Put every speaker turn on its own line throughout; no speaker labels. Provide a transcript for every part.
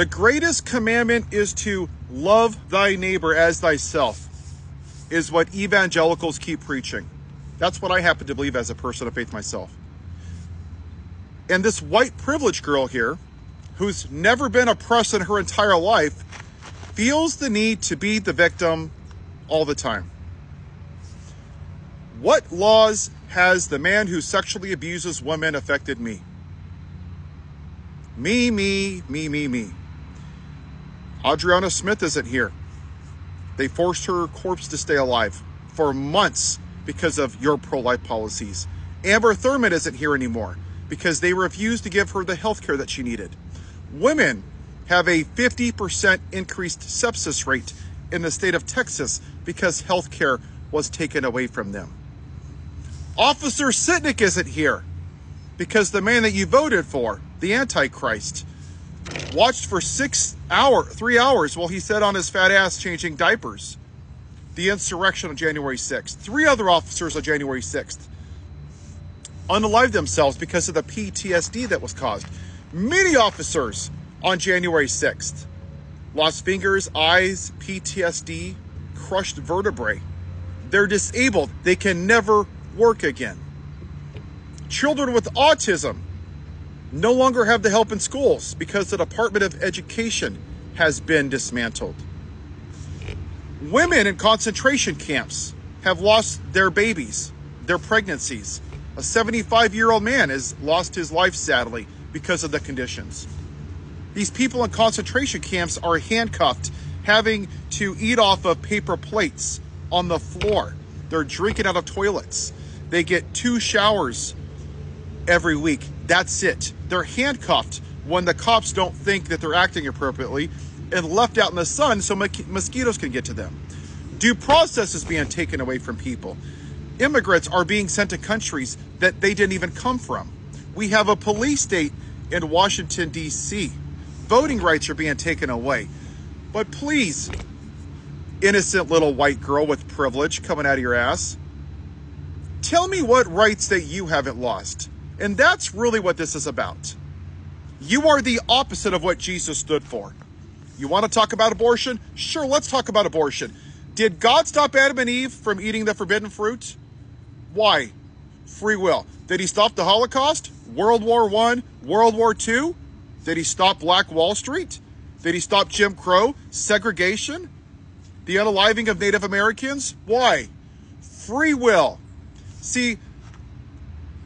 The greatest commandment is to love thy neighbor as thyself, is what evangelicals keep preaching. That's what I happen to believe as a person of faith myself. And this white privileged girl here, who's never been oppressed in her entire life, feels the need to be the victim all the time. What laws has the man who sexually abuses women affected me? Me. Adriana Smith isn't here. They forced her corpse to stay alive for months because of your pro-life policies. Amber Thurman isn't here anymore because they refused to give her the health care that she needed. Women have a 50% increased sepsis rate in the state of Texas because health care was taken away from them. Officer Sitnick isn't here because the man that you voted for, the Antichrist, watched for 3 hours while he sat on his fat ass changing diapers. The insurrection on January 6th. 3 other officers on January 6th unalived themselves because of the PTSD that was caused. Many officers on January 6th lost fingers, eyes, PTSD, crushed vertebrae. They're disabled. They can never work again. Children with autism no longer have the help in schools because the Department of Education has been dismantled. Women in concentration camps have lost their babies, their pregnancies. A 75-year-old man has lost his life, sadly, because of the conditions. These people in concentration camps are handcuffed, having to eat off of paper plates on the floor. They're drinking out of toilets. They get 2 showers every week. That's it. They're handcuffed when the cops don't think that they're acting appropriately and left out in the sun so mosquitoes can get to them. Due process is being taken away from people. Immigrants are being sent to countries that they didn't even come from. We have a police state in Washington, D.C. Voting rights are being taken away. But please, innocent little white girl with privilege coming out of your ass, tell me what rights that you haven't lost. And that's really what this is about. You are the opposite of what Jesus stood for. You want to talk about abortion? Sure, let's talk about abortion. Did God stop Adam and Eve from eating the forbidden fruit? Why? Free will. Did he stop the Holocaust? World War I? World War II? Did he stop Black Wall Street? Did he stop Jim Crow? Segregation? The unaliving of Native Americans? Why? Free will. See,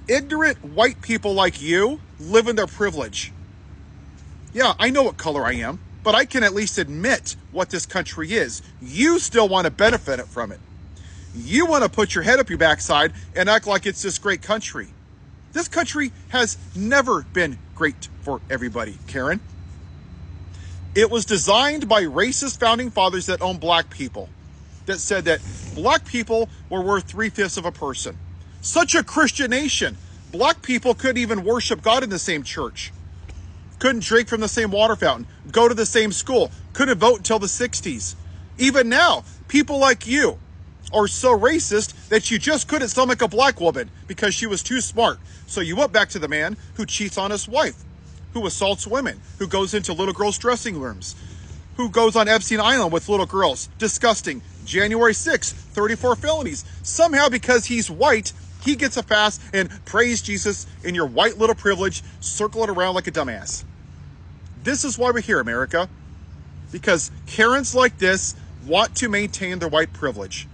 ignorant white people like you live in their privilege. Yeah, I know what color I am, but I can at least admit what this country is. You still want to benefit from it. You want to put your head up your backside and act like it's this great country. This country has never been great for everybody, Karen. It was designed by racist founding fathers that owned black people, that said that black people were worth 3/5 of a person. Such a Christian nation. Black people couldn't even worship God in the same church. Couldn't drink from the same water fountain. Go to the same school. Couldn't vote until the 60s. Even now, people like you are so racist that you just couldn't stomach a black woman because she was too smart. So you went back to the man who cheats on his wife, who assaults women, who goes into little girls' dressing rooms, who goes on Epstein Island with little girls. Disgusting. January 6th, 34 felonies. Somehow because he's white, he gets a pass, and praise Jesus in your white little privilege, circle it around like a dumbass. This is why we're here, America. Because Karens like this want to maintain their white privilege.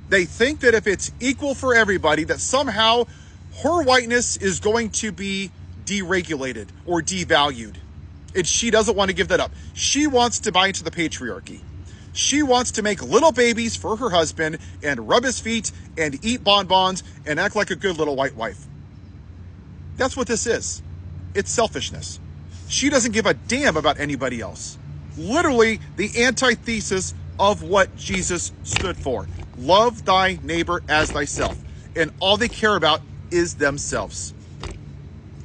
They think that if it's equal for everybody, that somehow her whiteness is going to be deregulated or devalued. And she doesn't want to give that up. She wants to buy into the patriarchy. She wants to make little babies for her husband and rub his feet and eat bonbons and act like a good little white wife. That's what this is. It's selfishness. She doesn't give a damn about anybody else. Literally the antithesis of what Jesus stood for. Love thy neighbor as thyself. And all they care about is themselves.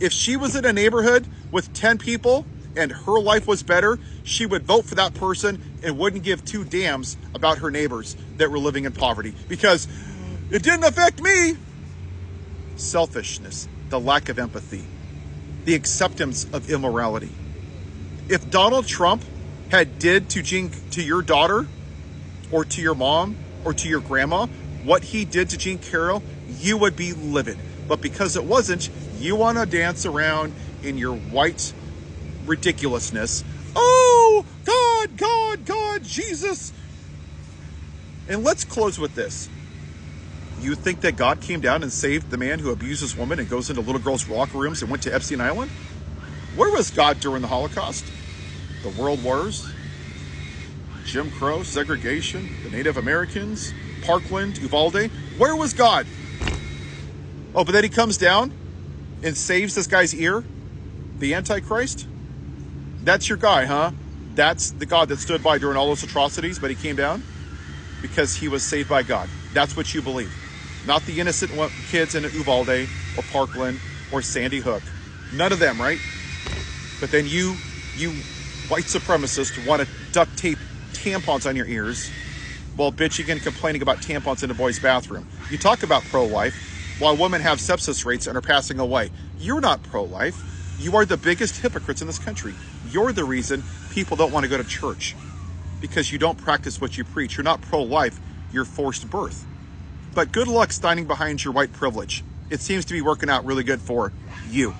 If she was in a neighborhood with 10 people and her life was better, she would vote for that person and wouldn't give 2 damns about her neighbors that were living in poverty because it didn't affect me. Selfishness, the lack of empathy, the acceptance of immorality. If Donald Trump had did to your daughter or to your mom or to your grandma what he did to Jean Carroll, you would be livid. But because it wasn't, you want to dance around in your white ridiculousness. Oh, God, God, God, Jesus. And let's close with this. You think that God came down and saved the man who abuses women and goes into little girls' locker rooms and went to Epstein Island? Where was God during the Holocaust? The World Wars? Jim Crow, segregation, the Native Americans, Parkland, Uvalde? Where was God? Oh, but then he comes down and saves this guy's ear? The Antichrist? That's your guy, huh? That's the God that stood by during all those atrocities, but he came down because he was saved by God. That's what you believe. Not the innocent kids in Uvalde or Parkland or Sandy Hook. None of them, right? But then you white supremacists want to duct tape tampons on your ears while bitching and complaining about tampons in a boy's bathroom. You talk about pro-life while women have sepsis rates and are passing away. You're not pro-life. You are the biggest hypocrites in this country. You're the reason people don't want to go to church, because you don't practice what you preach. You're not pro-life. You're forced birth. But good luck standing behind your white privilege. It seems to be working out really good for you.